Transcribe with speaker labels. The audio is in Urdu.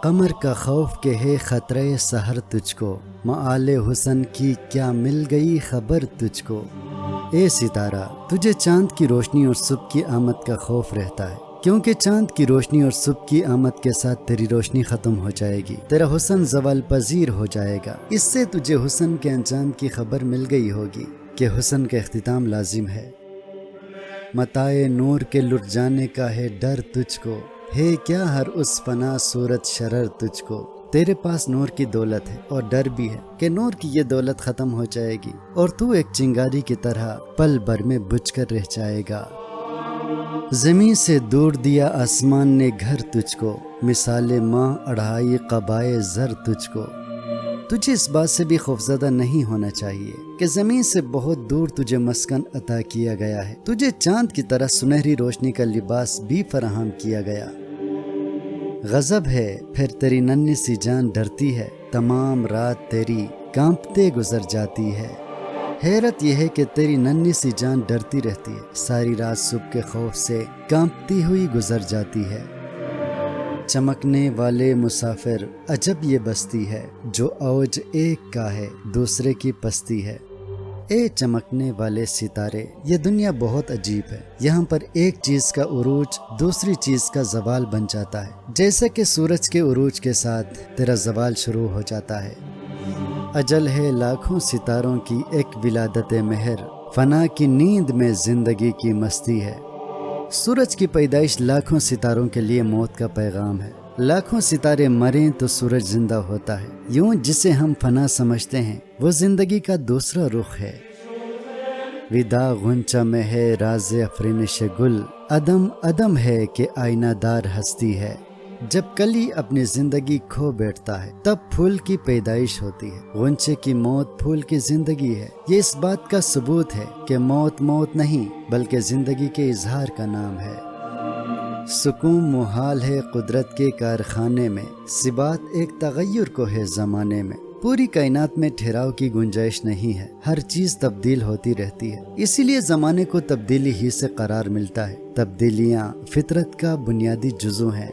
Speaker 1: قمر کا خوف کہ ہے خطرے سحر تجھ کو، معال حسن کی کیا مل گئی خبر تجھ کو۔ اے ستارہ، تجھے چاند کی روشنی اور صبح کی آمد کا خوف رہتا ہے، کیونکہ چاند کی روشنی اور صبح کی آمد کے ساتھ تیری روشنی ختم ہو جائے گی، تیرا حسن زوال پذیر ہو جائے گا۔ اس سے تجھے حسن کے انجام کی خبر مل گئی ہوگی کہ حسن کا اختتام لازم ہے۔ متاع نور کے لٹ جانے کا ہے ڈر تجھ کو، ہے کیا ہر اس فنا صورت شرر تجھ کو۔ تیرے پاس نور کی دولت ہے اور ڈر بھی ہے کہ نور کی یہ دولت ختم ہو جائے گی اور تو ایک چنگاری کی طرح پل بھر میں بجھ کر رہ جائے گا۔ زمین سے دور دیا آسمان نے گھر تجھ کو، مثال ماہ اڑھائی قبائے زر تجھ کو۔ تجھے اس بات سے بھی خوفزدہ نہیں ہونا چاہیے کہ زمین سے بہت دور تجھے مسکن عطا کیا گیا ہے، تجھے چاند کی طرح سنہری روشنی کا لباس بھی فراہم کیا گیا۔ غضب ہے پھر تیری ننھی سی جان ڈرتی ہے، تمام رات تیری کانپتے گزر جاتی ہے۔ حیرت یہ ہے کہ تیری ننھی سی جان ڈرتی رہتی ہے، ساری رات صبح کے خوف سے کانپتی ہوئی گزر جاتی ہے۔ چمکنے والے مسافر عجب یہ بستی ہے، جو اوج ایک کا ہے دوسرے کی پستی ہے۔ اے چمکنے والے ستارے، یہ دنیا بہت عجیب ہے، یہاں پر ایک چیز کا عروج دوسری چیز کا زوال بن جاتا ہے، جیسا کہ سورج کے عروج کے ساتھ تیرا زوال شروع ہو جاتا ہے۔ اجل ہے لاکھوں ستاروں کی ایک ولادت مہر، فنا کی نیند میں زندگی کی مستی ہے۔ سورج کی پیدائش لاکھوں ستاروں کے لیے موت کا پیغام ہے، لاکھوں ستارے مریں تو سورج زندہ ہوتا ہے، یوں جسے ہم فنا سمجھتے ہیں وہ زندگی کا دوسرا رخ ہے۔ وداع غنچہ میں ہے راز افرینش گل، عدم عدم ہے کہ آئینہ دار ہستی ہے۔ جب کلی اپنی زندگی کھو بیٹھتا ہے تب پھول کی پیدائش ہوتی ہے، غنچے کی موت پھول کی زندگی ہے۔ یہ اس بات کا ثبوت ہے کہ موت موت نہیں بلکہ زندگی کے اظہار کا نام ہے۔ سکون محال ہے قدرت کے کارخانے میں، ثبات ایک تغیر کو ہے زمانے میں۔ پوری کائنات میں ٹھہراؤ کی گنجائش نہیں ہے، ہر چیز تبدیل ہوتی رہتی ہے، اسی لیے زمانے کو تبدیلی ہی سے قرار ملتا ہے۔ تبدیلیاں فطرت کا بنیادی جزو ہیں۔